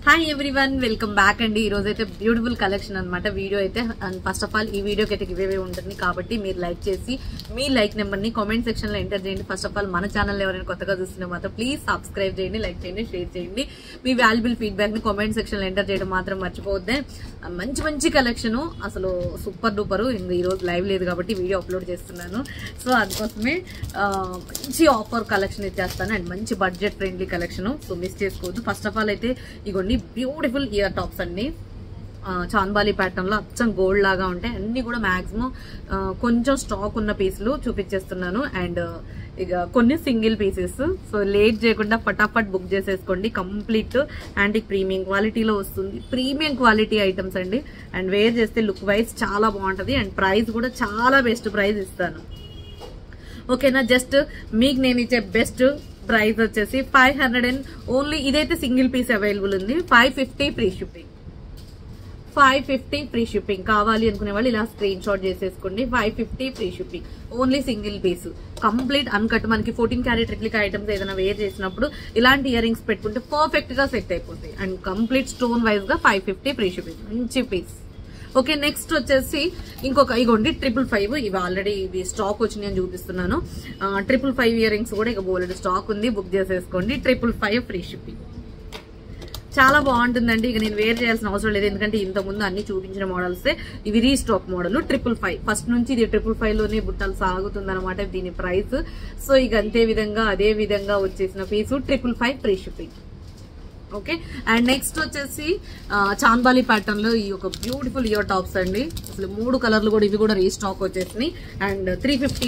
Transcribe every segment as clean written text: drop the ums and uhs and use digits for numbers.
Hi everyone, welcome back అండి. ఈ రోజు అయితే బ్యూటిఫుల్ కలెక్షన్ అనమాట వీడియో అయితే. అండ్ ఫస్ట్ ఆఫ్ ఆల్ ఈ వీడియోకి అయితే గివ్ అవే ఉంటుంది కాబట్టి మీరు లైక్ చేసి మీ లైక్ నెంబర్ ని కామెంట్ సెక్షన్ లో ఎంటర్ చేయండి. ఫస్ట్ ఆఫ్ ఆల్ మన ఛానల్ ఎవరైనా కొత్తగా చూస్తున్నా మాత్రం ప్లీజ్ సబ్స్క్రైబ్ చేయండి, లైక్ చేయండి, షేర్ చేయండి. మీ వాల్యుబుల్ ఫీడ్బ్యాక్ ని కామెంట్ సెక్షన్ లో ఎంటర్ చేయడం మాత్రం మర్చిపోవద్దే. మంచి మంచి కలెక్షన్, అసలు సూపర్ డూపర్. ఈ రోజు లైవ్ లేదు కాబట్టి వీడియో అప్లోడ్ చేస్తున్నాను. సో అందుకోసమే మంచి ఆఫర్ కలెక్షన్ ఇచ్చేస్తాను అండ్ మంచి budget friendly collection. So miss చేసుకోవద్దు. ఫస్ట్ ఆఫ్ ఆల్ అయితే ఇగోండి బ్యూటిఫుల్ ఇయర్ టాప్స్ అండి. చాంబాలి ప్యాటర్న్ లో అచ్చం గోల్డ్ లాగా ఉంటాయి. అన్ని కూడా మాక్సిమం కొంచెం స్టాక్ ఉన్న పీసులు చూపించేస్తున్నాను అండ్ ఇక కొన్ని సింగిల్ పీసెస్. సో లేట్ చేయకుండా ఫటాఫట్ బుక్ చేసేసుకోండి. కంప్లీట్ యాంటిక్ ప్రీమియం క్వాలిటీలో వస్తుంది. ప్రీమియం క్వాలిటీ ఐటమ్స్ అండి. అండ్ వేర్ చేస్తే లుక్ వైజ్ చాలా బాగుంటది అండ్ ప్రైస్ కూడా చాలా బెస్ట్ ప్రైస్ ఇస్తాను. ఓకేనా, జస్ట్ మీకు నేను ఇచ్చే బెస్ట్ ప్రైస్ వచ్చేసి 500 అండ్ ఓన్లీ. ఇదైతే సింగిల్ పీస్ అవైలబుల్ ఉంది. 550 ఫ్రీ షిప్పింగ్. 550 free shipping. కావాలి అనుకునే వాళ్ళు ఇలా స్క్రీన్ షాట్ చేసేసుకోండి. 550 free shipping. Only single piece, complete uncut. మనకి 14 క్యారెట్ రెప్లికా ఐటమ్స్ ఏదైనా వేర్ చేసినప్పుడు ఇలాంటి ఇయర్ రింగ్స్ పెట్టుకుంటే పర్ఫెక్ట్ గా సెట్ అయిపోతాయి. అండ్ కంప్లీట్ స్టోన్ వైజ్ గా 550 ఫ్రీ షిప్పింగ్. మంచి పీస్. ఓకే, నెక్స్ట్ వచ్చేసి ఇంకొక ఇగోండి 555. ఇవి ఆల్రెడీ ఇవి స్టాక్ వచ్చినాయి అని చూపిస్తున్నాను. 555 ఇయర్ రింగ్స్ కూడా ఇక బోలెడ్ స్టాక్ ఉంది, బుక్ చేసేసుకోండి. 555 ఫ్రీ షిప్పింగ్. చాలా బాగుంటుందండి. ఇక నేను వేర్ చేయాల్సిన అవసరం లేదు, ఎందుకంటే ఇంత ముందు అన్ని చూపించిన మోడల్స్ ఇవి రీస్టాక్ మోడల్. 555 ఫస్ట్ నుంచి ఇది 555 లోనే బుట్టలు సాగుతుంది అనమాట దీని ప్రైస్. సో ఇక అదే విధంగా వచ్చేసిన పీసు 555 free shipping. Okay, and next వచ్చేసి చాంబాలి ప్యాటర్న్ లో ఈ ఒక బ్యూటిఫుల్ ఇయర్ టాప్స్ అండి. అసలు 3 కలర్లు కూడా ఇవి కూడా రీస్టాక్ వచ్చేసినాయి. And 350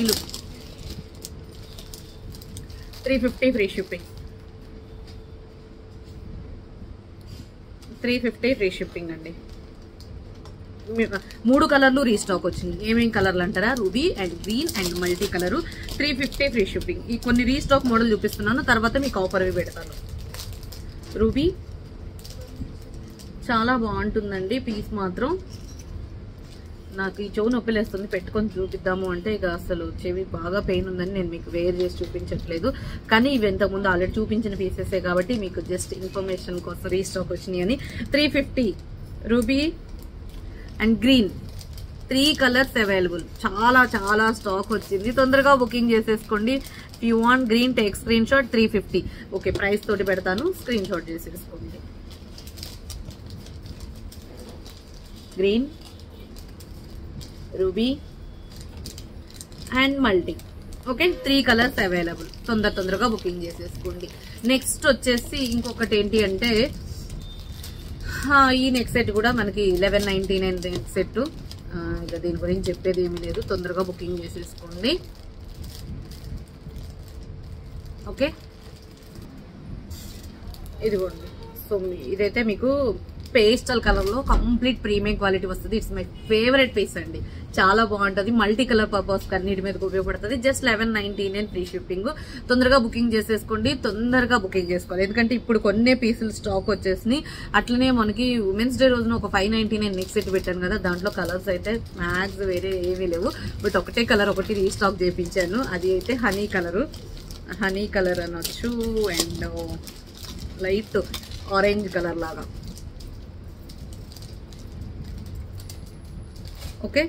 free shipping. 350 free shipping అండి. 3 కలర్లు రీస్టాక్ వచ్చినాయి. ఏమేం కలర్లు అంటారా? Ruby and green and multi colour. 350 free shipping. ఈ కొన్ని రీస్టాక్ మోడల్ చూపిస్తున్నాను, తర్వాత మీకు ఆఫర్ అవి పెడతాను. రూబీ చాలా బాగుంటుందండి పీస్ మాత్రం. నాకు ఈ చెవు నొప్పిలేస్తుంది, పెట్టుకొని చూపిద్దాము అంటే ఇక అసలు చెవి బాగా పెయిన్ ఉందని నేను మీకు వేర్ చేసి చూపించట్లేదు. కానీ ఇవి ఇంతకుముందు ఆల్రెడీ చూపించిన పీసెసే కాబట్టి మీకు జస్ట్ ఇన్ఫర్మేషన్ కోసం రీస్టాక్ వచ్చినాయి అని. 350 ruby and green. 3 colours available. చాలా చాలా స్టాక్ వచ్చింది. తొందరగా బుకింగ్ చేసేసుకోండి. If you want green take screen shot. 350. Okay, price తోటి పెడతాను, స్క్రీన్ షాట్ చేసేసుకోండి. Green, ruby and multi. Okay, 3 colours available. తొందరగా బుకింగ్ చేసేసుకోండి. నెక్స్ట్ వచ్చేసి ఇంకొకటి ఏంటి అంటే ఈ నెక్ సెట్ కూడా మనకి 1199 నెక్ సెట్. ఇక దీని గురించి చెప్పేది ఏమీ లేదు, తొందరగా బుకింగ్ చేసేసుకోండి. ఓకే, ఇదిగోండి. సో ఇదైతే మీకు పేస్టల్ కలర్ లో కంప్లీట్ ప్రీమియం క్వాలిటీ వస్తుంది. ఇట్స్ మై ఫేవరెట్ పీస్ అండి. చాలా బాగుంటది. మల్టీ కలర్ పర్పస్ అన్నిటి మీద ఉపయోగపడుతుంది. Just 1199 free shipping. తొందరగా బుకింగ్ చేసేసుకోండి. తొందరగా బుకింగ్ చేసుకోవాలి, ఎందుకంటే ఇప్పుడు కొన్ని పీసులు స్టాక్ వచ్చేసినాయి. అట్లనే మనకి ఉమెన్స్ డే రోజున ఒక 599 నెక్ సెట్ పెట్టాను కదా, దాంట్లో కలర్స్ అయితే మ్యాక్స్ వేరే ఏమీ లేవు. బట్ ఒకటే కలర్ ఒకటి రీస్టాక్ చేయించాను. అది అయితే హనీ కలర్ అనొచ్చు అండ్ లైట్ ఆరెంజ్ కలర్ లాగా. ఓకే,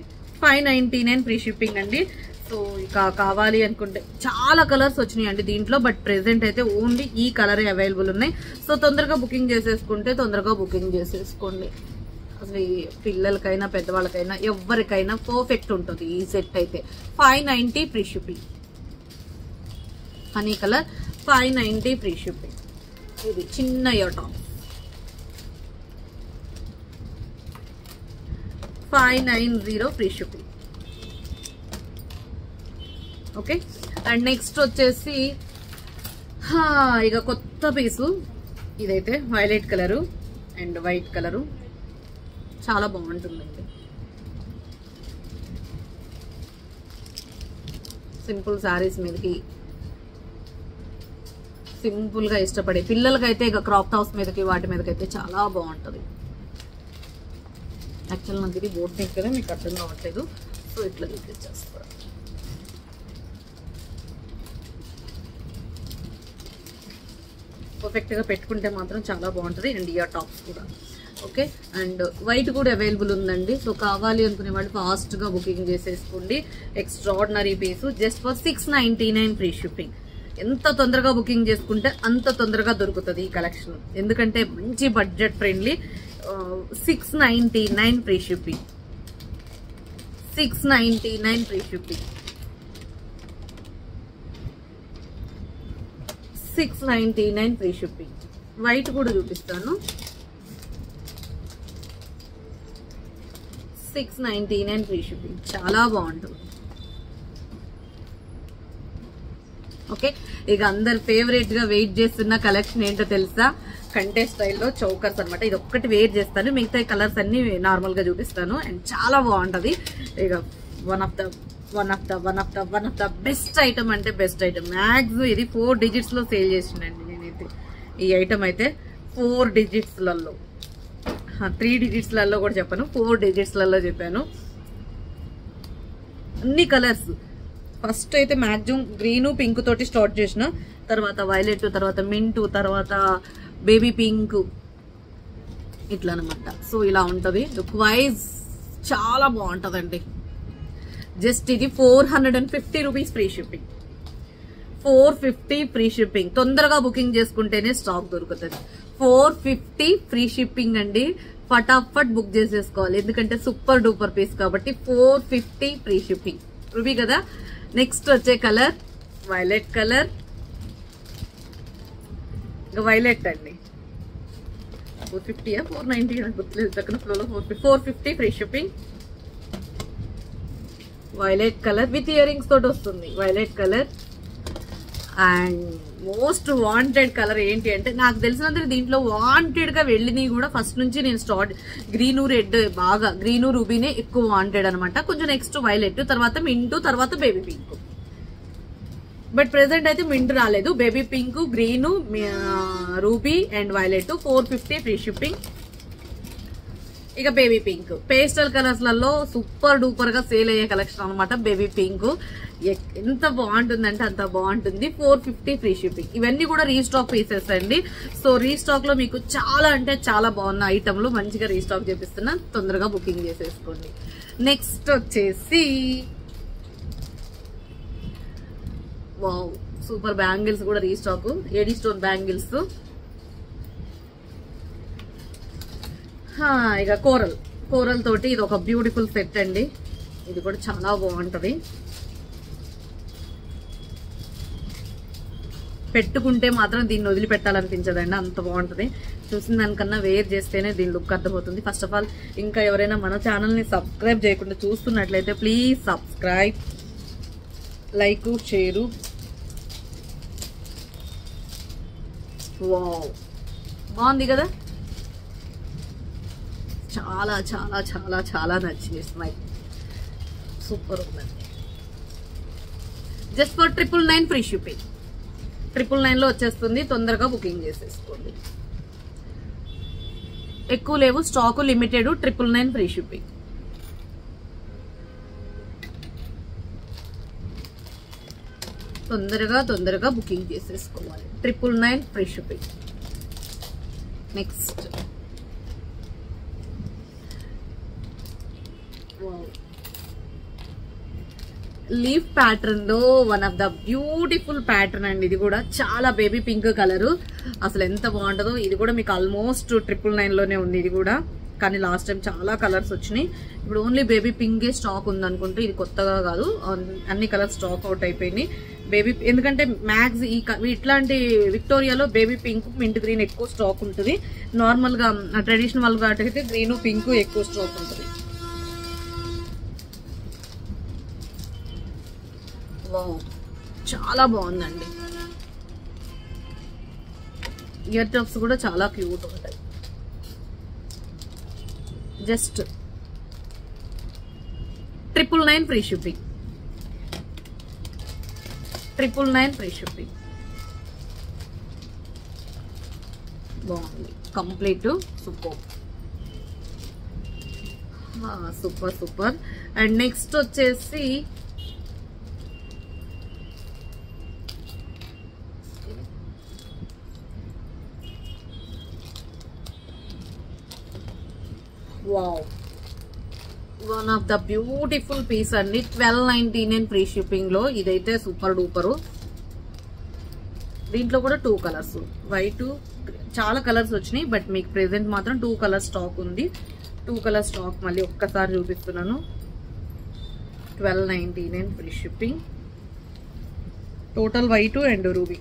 599 ఫ్రీ షిప్పింగ్ అండి. సో ఇక కావాలి అనుకుంటే చాలా కలర్స్ వచ్చినాయి అండి దీంట్లో, బట్ ప్రెసెంట్ అయితే ఓన్లీ ఈ కలరే అవైలబుల్ ఉన్నాయి. సో తొందరగా బుకింగ్ చేసేసుకుంటే తొందరగా బుకింగ్ చేసేసుకోండి. అసలు పిల్లలకైనా పెద్దవాళ్ళకైనా ఎవరికైనా పర్ఫెక్ట్ ఉంటుంది ఈ సెట్ అయితే. 590 free shipping. Honey colour 590 free shipping. ఇది చిన్న year top. 590 free shipping. Okay, and next వచ్చేసి ఇక కొత్త పీసు. ఇదైతే violet colour and white colour. చాలా బాగుంటుందండి. సింపుల్ శారీస్ మీదకి సింపుల్ గా ఇష్టపడే పిల్లలకైతే ఇక క్రాప్ టాప్స్ మీదకి వాటి మీదకైతే చాలా బాగుంటది. యాక్చువల్ నాకు ఇది బోట్ నెక్ కదా, మీకు అర్థం కావట్లేదు. సో ఇట్లా చూపించేస్తారు. పర్ఫెక్ట్గా పెట్టుకుంటే మాత్రం చాలా బాగుంటుంది. అండ్ ఇయర్ టాప్స్ కూడా ఓకే. అండ్ వైట్ కూడా అవైలబుల్ ఉందండి. సో కావాలి అనుకునే వాళ్ళు ఫాస్ట్గా బుకింగ్ చేసేసుకోండి. Extraordinary piece just for 699 free shipping. ఎంత తొందరగా బుకింగ్ చేసుకుంటే అంత తొందరగా దొరుకుతుంది ఈ కలెక్షన్. ఎందుకంటే మంచి budget friendly. 699 free shipping. 699 free shipping. 699 free shipping. White కూడా చూపిస్తాను. 699 ఫ్రీ షిప్పింగ్. చాలా బాగుంటుంది. ఓకే. ఇక అందరు ఫేవరెట్ గా వెయిట్ చేస్తున్న కలెక్షన్ ఏంటో తెలుసా? కంటే స్టైల్లో చౌకర్స్ అనమాట. ఇది ఒక్కటి వేర్ చేస్తాను, మిగతా కలర్స్ అన్ని నార్మల్ గా చూపిస్తాను. అండ్ చాలా బాగుంటది. ఇక one of the best item అంటే బెస్ట్ ఐటమ్. మ్యాక్స్ ఇది 4 digits లో సేల్ చేసిండండి నేనైతే. ఈ ఐటమ్ అయితే 4 digits లలో, 3 digits లలో కూడా చెప్పాను, 4 digits లలో చెప్పాను. అన్ని కలర్స్. ఫస్ట్ అయితే మ్యాక్సిమం గ్రీను పింక్ తోటి స్టార్ట్ చేసిన, తర్వాత వైలెట్, తర్వాత మింట్, తర్వాత బేబీ పింక్, ఇట్లా అనమాట. సో ఇలా ఉంటది. లుక్ వైజ్ చాలా బాగుంటదండి. జస్ట్ ఇది 450 rupees free shipping. 450 free shipping. తొందరగా బుకింగ్ చేసుకుంటేనే స్టాక్ దొరుకుతుంది. 450 ఫ్రీ షిప్పింగ్ అండి. ఫటాఫట్ బుక్ చేసేసుకోవాలి, ఎందుకంటే సూపర్ డూపర్ పీస్ కాబట్టి. 450 ఫ్రీ షిప్పింగ్. రూబీ కదా. నెక్స్ట్ వచ్చే కలర్ వైలెట్ కలర్. వైలెట్ అండి. 450 490 గుర్తులేదు పక్కన ఫ్లోలో. 450 free shipping. Violet colour with ear rings తోటి వస్తుంది. Violet colour. And most wanted colour ఏంటి అంటే, నాకు తెలిసినందుకు దీంట్లో వాంటెడ్ గా వెళ్ళినవి కూడా ఫస్ట్ నుంచి నేను స్టార్ట్ గ్రీను రెడ్, బాగా గ్రీను రూబీనే ఎక్కువ వాంటెడ్ అనమాట. కొంచెం నెక్స్ట్ వైలెట్, తర్వాత మింటు, తర్వాత బేబీ పింక్. బట్ ప్రెసెంట్ అయితే మింట్ రాలేదు. Baby pink, green, ruby and violet. 450 free shipping. ఇక బేబీ పింక్ పేస్టల్ కలర్స్ లలో సూపర్ డూపర్ గా సేల్ అయ్యే కలెక్షన్ అనమాట. బేబీ పింక్ ఎంత బాగుంటుందంటే అంత బాగుంటుంది. 450 ఫ్రీ షిప్పింగ్. ఇవన్నీ కూడా రీస్టాక్ పీసెస్ అండి. సో రీస్టాక్ లో మీకు చాలా అంటే చాలా బాగున్న ఐటమ్లు మంచిగా రీస్టాక్ చేపిస్తున్నా. తొందరగా బుకింగ్ చేసేసుకోండి. నెక్స్ట్ వచ్చేసి వావ్, సూపర్ బ్యాంగిల్స్ కూడా రీస్టాక్. AD stone bangles. ఇక కోరల్ తోటి ఇది ఒక బ్యూటిఫుల్ సెట్ అండి. ఇది కూడా చాలా బాగుంటది. పెట్టుకుంటే మాత్రం దీన్ని వదిలిపెట్టాలనిపించదండి, అంత బాగుంటది. చూసిన దానికన్నా వేర్ చేస్తేనే దీని లుక్ అర్థమవుతుంది. ఫస్ట్ ఆఫ్ ఆల్ ఇంకా ఎవరైనా మన ఛానల్ ని సబ్స్క్రైబ్ చేయకుండా చూస్తున్నట్లయితే please subscribe, like, share. Wow, బాగుంది కదా. చాలా చాలా చాలా చాలా నచ్చింది. స్మైల్ సూపర్ ఉందండి. Just for 999 free shipping. 999 లో వచ్చేస్తుంది. తొందరగా బుకింగ్ చేసేసుకోండి. ఎక్కువ లేవు స్టాక్, లిమిటెడ్. 999 free shipping. తొందరగా బుకింగ్ చేసేసుకోవాలి. 999 free shipping. Next leaf pattern లో one of the beautiful pattern అండి. ఇది కూడా చాలా బేబీ పింక్ కలర్. అసలు ఎంత బాగుంటుందో. ఇది కూడా మీకు ఆల్మోస్ట్ 999 లోనే ఉంది. ఇది కూడా కానీ లాస్ట్ టైం చాలా కలర్స్ వచ్చినాయి. ఇప్పుడు ఓన్లీ బేబీ పింకే స్టాక్ ఉంది అనుకుంటే. ఇది కొత్తగా కాదు, అన్ని కలర్స్ స్టాక్ అవుట్ అయిపోయినాయి. బేబీ ఎందుకంటే మ్యాక్స్ ఇట్లాంటి విక్టోరియాలో బేబీ పింక్, మింట్ గ్రీన్ ఎక్కువ స్టాక్ ఉంటుంది. నార్మల్ గా ట్రెడిషనల్ గా అయితే గ్రీన్, పింక్ ఎక్కువ స్టాక్ ఉంటుంది. చాలా బాగుందండి. ఇయర్ టాప్స్ కూడా చాలా క్యూట్ ఉంటాయి. Just 999 free shipping. 999 free shipping. బాగుంది. Complete super super super. And next వచ్చేసి wow, one of the beautiful piece అండి. 1299 ఫ్రీ షిప్పింగ్ లో ఇదైతే సూపర్ డూపరు. దీంట్లో కూడా 2 కలర్స్, వైట్, చాలా కలర్స్ వచ్చినాయి. బట్ మీకు ప్రెసెంట్ మాత్రం 2 కలర్ స్టాక్ ఉంది. 2 కలర్ స్టాక్ మళ్ళీ ఒక్కసారి చూపిస్తున్నాను. 1299 free shipping. Total white and ruby.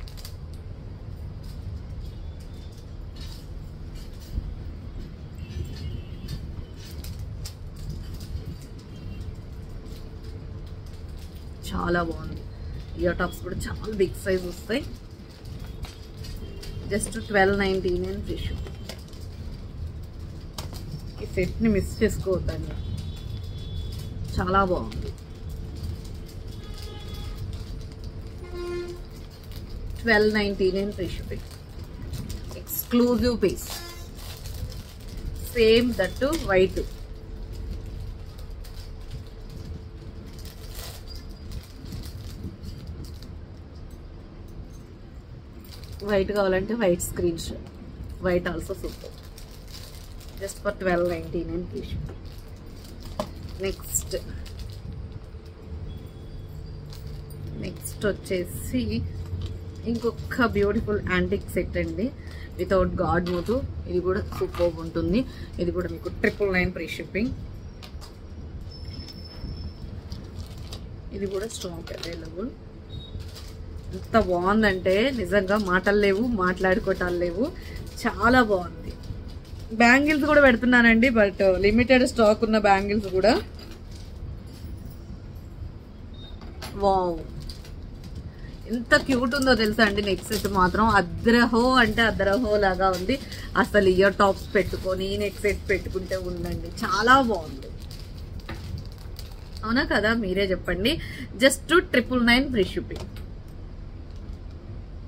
చాలా బాగుంది. ఇయర్ టాప్స్ కూడా చాలా బిగ్ సైజ్ వస్తాయి. Just 1299 free shipping. ఈ సెట్ ని మిస్ చేసుకోవద్దండి, చాలా బాగుంది. 1299 free shipping. Exclusive piece, same that white. White కావాలంటే white screen shot, white also super. Just for 1299 free shipping. Next వచ్చేసి ఇంకొక బ్యూటిఫుల్ యాంటిక్ సెట్ అండి, వితౌట్ గాడ్ మోతు. ఇది కూడా సూపర్ ఉంటుంది. ఇది కూడా మీకు 999 ఫ్రీ షిప్పింగ్. ఇది కూడా స్టాక్ అవైలబుల్. ఎంత బాగుందంటే నిజంగా మాటలు లేవు, మాట్లాడుకోవటాలు లేవు, చాలా బాగుంది. బ్యాంగిల్స్ కూడా పెడుతున్నానండి, బట్ లిమిటెడ్ స్టాక్ ఉన్న బ్యాంగిల్స్ కూడా. వావ్, ఎంత క్యూట్ ఉందో తెలుసా అండి. నెక్స్ట్ సెట్ మాత్రం అద్రహో అంటే అద్రహో లాగా ఉంది. అసలు ఇయర్ టాప్స్ పెట్టుకొని నెక్ సెట్ పెట్టుకుంటే ఉందండి, చాలా బాగుంది. అవునా కదా, మీరే చెప్పండి. Just 999 free shipping.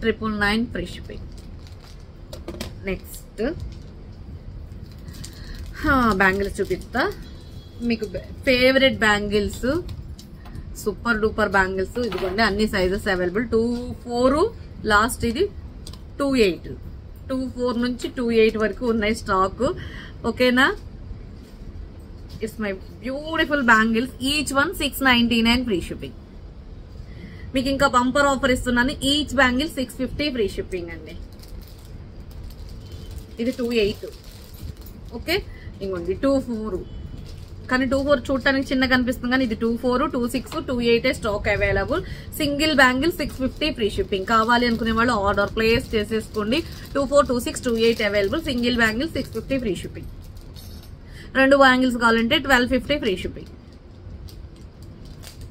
999 free shipping. Next bangles చూపిస్తా మీకు. Favourite bangles, super duper bangles. ఇదిగోండి, అన్ని సైజెస్ అవైలబుల్. 24 లాస్ట్, ఇది 28. 24 నుంచి 28 వరకు ఉన్నాయి స్టాక్. ఓకేనా. It's my beautiful bangles. Each one 699 free shipping. మీకు ఇంకా బంపర్ ఆఫర్ ఇస్తున్నాను. ఈచ్ బ్యాంగిల్ 650 ఫ్రీ షిప్పింగ్ అండి. ఇది 28. ఓకే, ఇంకోండి 24. కానీ 24 చూడటానికి చిన్నగా కనిపిస్తుంది, కానీ ఇది 24, 26, 28 stock available. Single bangle 650 free shipping. కావాలి అనుకునే వాళ్ళు ఆర్డర్ ప్లేస్ చేసేసుకోండి. 24, 26, 28 available. Single bangle 650 free shipping. 2 bangles కావాలంటే 1250 free shipping.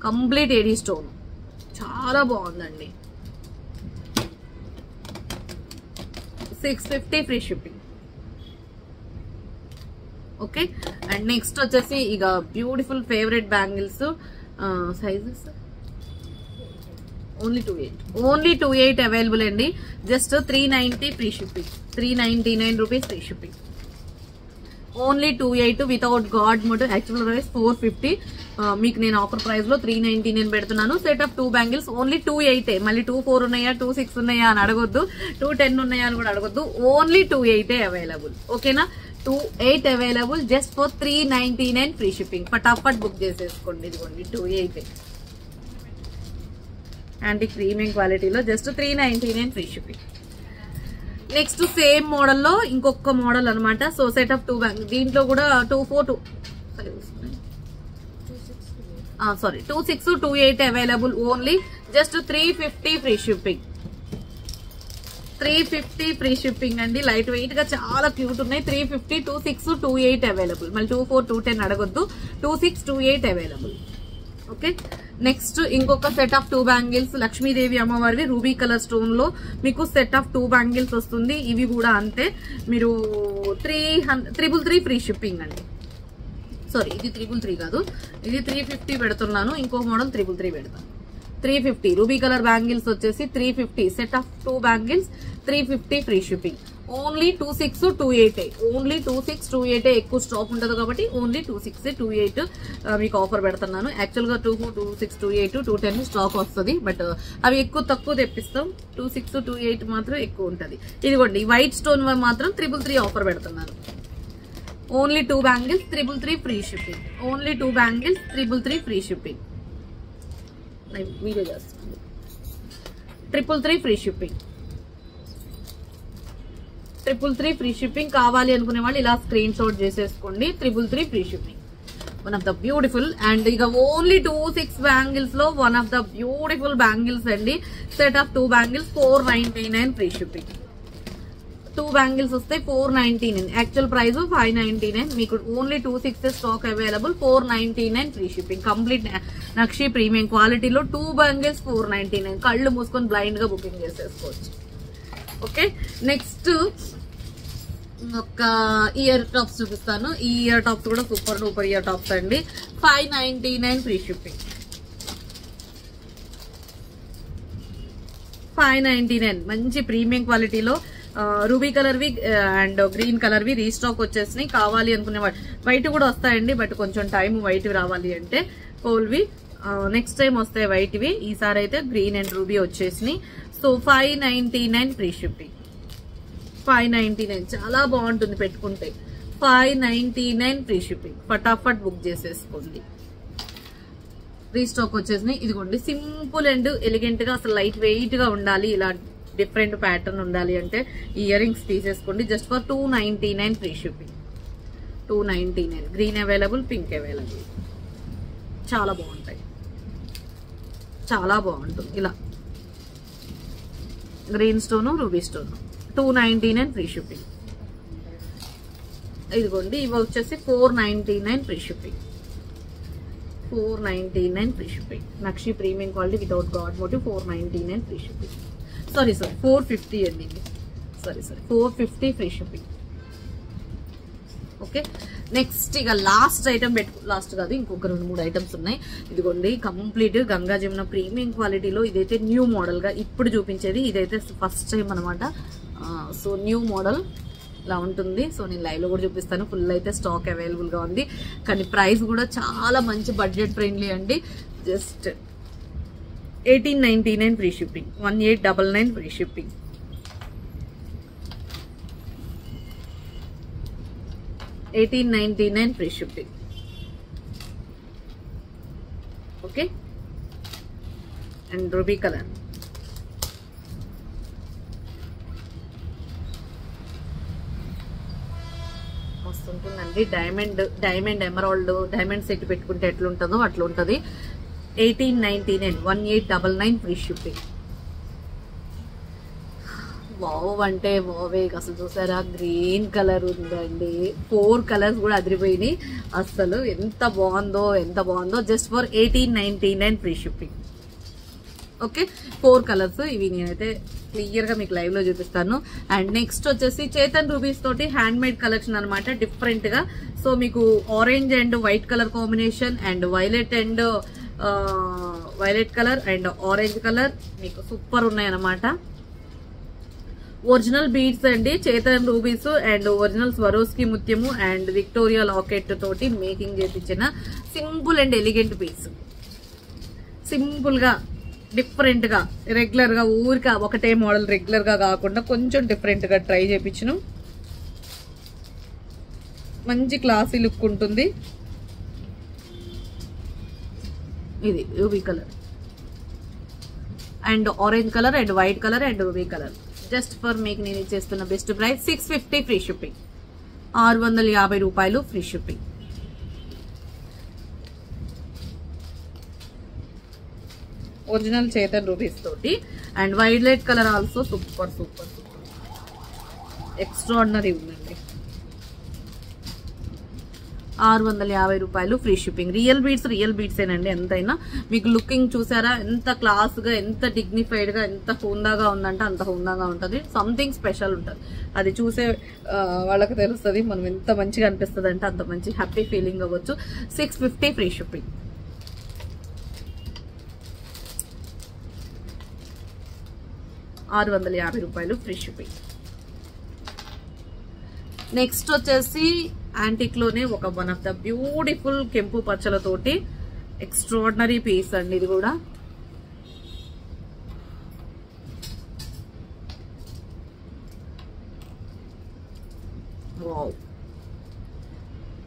Complete AD stone, చాలా బాగుందండి. 650 free shipping. Okay. And next వచ్చేసి ఇక beautiful favourite bangles. Sizes only 28 available అండి. Just 390 free shipping. 399 rupees free shipping. Only 28 without god motif. Actual price 450. మీకు నేను offer price లో 399 పెడుతున్నాను. Set of 2 bangles only 28. మళ్ళీ 24 ఉన్నాయా, 26 ఉన్నాయా అని అడగొద్దు, 210 ఉన్నాయా అని కూడా అడగొద్దు. Only 28 available. ఓకేనా. 28 available just for 399 free shipping. ఫటాఫట్ బుక్ చేసేసుకోండి. ఇదిగోండి 28 యాంటీ ప్రీమియం క్వాలిటీలో just 399 free shipping. Next same మోడల్లో ఇంకొక మోడల్ అనమాట. So set of 2 bangles. దీంట్లో కూడా 24, 26, 28 available. Only just 350 free shipping. 350 free shipping అండి. లైట్ వెయిట్ గా చాలా క్యూట్ ఉన్నాయి. 350, 26, 28 అవైలబుల్. మళ్ళీ 24, 210 అడగొద్దు. 26, 28 అవైలబుల్. ఓకే. నెక్స్ట్ ఇంకొక సెట్ ఆఫ్ 2 బ్యాంగిల్స్. లక్ష్మీదేవి అమ్మవారివి రూబీ కలర్ స్టోన్ లో మీకు సెట్ ఆఫ్ 2 బ్యాంగిల్స్ వస్తుంది. ఇవి కూడా అంతే. మీరు 333 ఫ్రీ షిప్పింగ్ అండి. సారీ, ఇది 333 కాదు, ఇది 350 పెడుతున్నాను. ఇంకో మోడల్ 333 పెడతాను. 350 రూబీ కలర్ బ్యాంగిల్స్ వచ్చేసి 350. Set of 2 bangles 350 free shipping. Only 26, 28. Only 26, 28 ఎక్కువ స్టాక్ ఉంటుంది కాబట్టి ఓన్లీ 26, 28 మీకు ఆఫర్ పెడుతున్నాను. యాక్చువల్ గా 24, 26, 28, 210 స్టాక్ వస్తుంది. బట్ అవి ఎక్కువ తక్కువ తెప్పిస్తాం. 26, 28 మాత్రం ఎక్కువ ఉంటుంది. ఇదిగోండి వైట్ స్టోన్ మాత్రం 333 ఆఫర్ పెడుతున్నాను. Only 2 bangles 333 free shipping. Only 2 bangles 333 free shipping. Video చేస్తాను. 333 ఫ్రీ షిప్పింగ్. 333 free shipping. కావాలి అనుకునే వాళ్ళు ఇలా స్క్రీన్ షాట్ చేసేసుకోండి. 333 free shipping. One of the beautiful and ఇక ఓన్లీ 26 బ్యాంగిల్స్ లో one of the beautiful bangles అండి. Set of 2 bangles 499 free shipping. 2 bangles వస్తాయి 499. Actual price 599. మీకు only 26 stock available. 499 free shipping. Complete నక్షి ప్రీమియం క్వాలిటీలో 2 bangles 499. కళ్ళు మూసుకొని బ్లైండ్ గా బుకింగ్ చేసేసుకోవచ్చు. ఓకే, నెక్స్ట్ ఒక ఇయర్ టాప్స్ చూపిస్తాను. ఈ ఇయర్ టాప్స్ కూడా సూపర్ డూపర్ ఇయర్ టాప్స్ అండి. 599 ఫ్రీ షిప్పింగ్. 599 మంచి ప్రీమియం క్వాలిటీలో రూబీ కలర్ వి అండ్ గ్రీన్ కలర్ వి రీస్టాక్ వచ్చేసినాయి. కావాలి అనుకునే వాళ్ళు వైట్ కూడా వస్తాయండి, బట్ కొంచెం టైం వైట్ రావాలి అంటే కోల్వి నెక్స్ట్ టైం వస్తాయి వైట్ వి. ఈసారి అయితే గ్రీన్ అండ్ రూబీ వచ్చేసినాయి. So 599 free shipping. 599 చాలా బాగుంటుంది పెట్టుకుంటే. 599 ఫ్రీ షిప్పింగ్. ఫటాఫట్ బుక్ చేసేసుకోండి. రీస్టాక్ వచ్చేసినాయి. ఇదిగోండి సింపుల్ అండ్ ఎలిగెంట్ గా అసలు లైట్ వెయిట్ గా ఉండాలి, ఇలా డిఫరెంట్ ప్యాటర్న్ ఉండాలి అంటే ఇయర్ రింగ్స్ తీసేసుకోండి. Just for 299 free shipping. 299. Green available, pink available. చాలా బాగుంటాయి, చాలా బాగుంటుంది. ఇలా green stone ruby stone. 299 free shipping. ఇదిగోండి ఇవి వచ్చేసి 499 ఫ్రీ షిప్పింగ్. 499 free shipping. నక్షి premium quality without god motive. 499 free shipping. Sorry 450 అండి. Sorry 450 free shipping. Okay, next ఇక లాస్ట్ ఐటమ్ లాస్ట్ కాదు, ఇంకొక 2-3 ఐటమ్స్ ఉన్నాయి. ఇదిగోండి కంప్లీట్ గంగా జమున ప్రీమియం క్వాలిటీలో. ఇదైతే న్యూ మోడల్ గా ఇప్పుడు చూపించేది. ఇదైతే ఫస్ట్ టైం అనమాట. సో న్యూ మోడల్ ఇలా ఉంటుంది. సో నేను లైవ్ లో కూడా చూపిస్తాను. ఫుల్ అయితే స్టాక్ అవైలబుల్ గా ఉంది, కానీ ప్రైస్ కూడా చాలా మంచి బడ్జెట్ ఫ్రెండ్లీ అండి. Just 1899 free shipping. 1899 free shipping. 1899 free shipping. Okay, and ruby colour. మస్తు ఉంటుందండి. డైమండ్ ఎమరాల్డ్ డైమండ్ సెట్ పెట్టుకుంటే ఎట్లుంటుందో అట్లా ఉంటుంది. 1899. 1899 ఫ్రీ షిప్పింగ్. వావ్ అంటే వావే. అసలు చూసారా గ్రీన్ కలర్ ఉందండి. 4 కలర్స్ కూడా అదిరిపోయినాయి. అసలు ఎంత బాగుందో. Just for 1899 free shipping. Okay, 4 colours. ఇవి నేనైతే క్లియర్ గా మీకు లైవ్ లో చూపిస్తాను. అండ్ నెక్స్ట్ వచ్చేసి చేతన్ రూబీస్ తోటి హ్యాండ్ మేడ్ కలెక్షన్ అనమాట, డిఫరెంట్ గా. సో మీకు orange and white colour combination and violet colour and orange colour మీకు సూపర్ ఉన్నాయన్నమాట. ఒరిజినల్ బీడ్స్ అండి, chaton rubies and original Swarovski ముత్యము అండ్ విక్టోరియా లాకెట్ తోటి మేకింగ్ చేపించిన simple and elegant piece. Simple గా డిఫరెంట్ గా రెగ్యులర్ గా ఊరిక ఒకటే మోడల్ రెగ్యులర్ గా కాకుండా కొంచెం డిఫరెంట్ గా ట్రై చేపించను. మంచి క్లాసీ లుక్ ఉంటుంది. ఇది ruby colour and orange colour and white colour and ruby colour. Just for మీకు నేను ఇచ్చేస్తున్న బెస్ట్ ప్రైస్ 650 ఫ్రీ షిప్పింగ్. 650 రూపాయలు free shipping. Original Chetan rubies తోటి and violet colour also super extraordinary ఉందండి. 650 రూపాయలు ఫ్రీ షిప్పింగ్. రియల్ బీడ్స్ ఏనండి. ఎంతైనా మీకు లుకింగ్ చూసారా ఎంత క్లాస్ గా, ఎంత డిగ్నిఫైడ్ గా, ఎంత హుందాగా ఉందంటే అంత హుందాగా ఉంటుంది. సంథింగ్ స్పెషల్ ఉంటుంది. అది చూసే వాళ్ళకి తెలుస్తుంది మనం ఎంత మంచిగా అనిపిస్తుంది అంటే అంత మంచి హ్యాపీ ఫీలింగ్ అవ్వచ్చు. 650 ఫ్రీ షిప్పింగ్. 650 రూపాయలు ఫ్రీ షిప్పింగ్. నెక్స్ట్ వచ్చేసి యాంటిక్ లోనే ఒక వన్ ఆఫ్ ద బ్యూటిఫుల్ కెంపు పచ్చలతోటి ఎక్స్ట్రాడినరీ పీస్ అండి. ఇది కూడా వావ్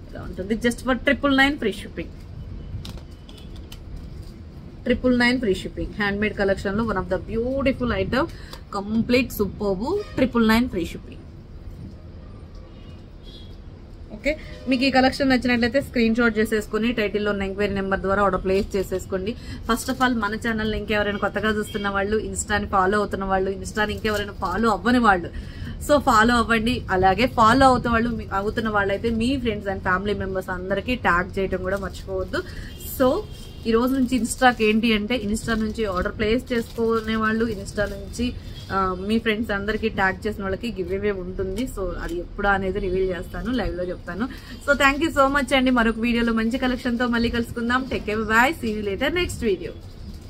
ఇలా ఉంటుంది. Just for 999 free shipping. 999 free shipping. Hand made collection లో one of the beautiful item, complete superb. 999 free shipping. Okay, మీకు ఈ కలెక్షన్ నచ్చినట్లయితే స్క్రీన్ షాట్ చేసేసుకుని టైటిల్లో ఉన్న ఎంక్వైరీ నెంబర్ ద్వారా ఆర్డర్ ప్లేస్ చేసేసుకోండి. ఫస్ట్ ఆఫ్ ఆల్ మన ఛానల్ ఇంకెవరైనా కొత్తగా చూస్తున్న వాళ్ళు, ఇన్స్టాని ఫాలో అవుతున్న వాళ్ళు, ఇన్స్టాని ఇంకెవరైనా ఫాలో అవ్వని వాళ్ళు, సో ఫాలో అవ్వండి. అలాగే ఫాలో అవుతున్న వాళ్ళైతే మీ ఫ్రెండ్స్ అండ్ ఫ్యామిలీ మెంబర్స్ అందరికీ ట్యాగ్ చేయడం కూడా మర్చిపోవద్దు. సో ఈ రోజు నుంచి ఇన్స్టాకి ఏంటి అంటే, ఇన్స్టా నుంచి ఆర్డర్ ప్లేస్ చేసుకునే వాళ్ళు, ఇన్స్టా నుంచి మీ ఫ్రెండ్స్ అందరికీ ట్యాగ్ చేసిన వాళ్ళకి గివ్ అవే ఉంటుంది. సో అది ఎప్పుడు అనేది రివీల్ చేస్తాను, లైవ్ లో చెప్తాను. So thank you so much అండి. మరొక వీడియోలో మంచి కలెక్షన్ తో మళ్ళీ కలుసుకుందాం. Take care, bye, see you later next video.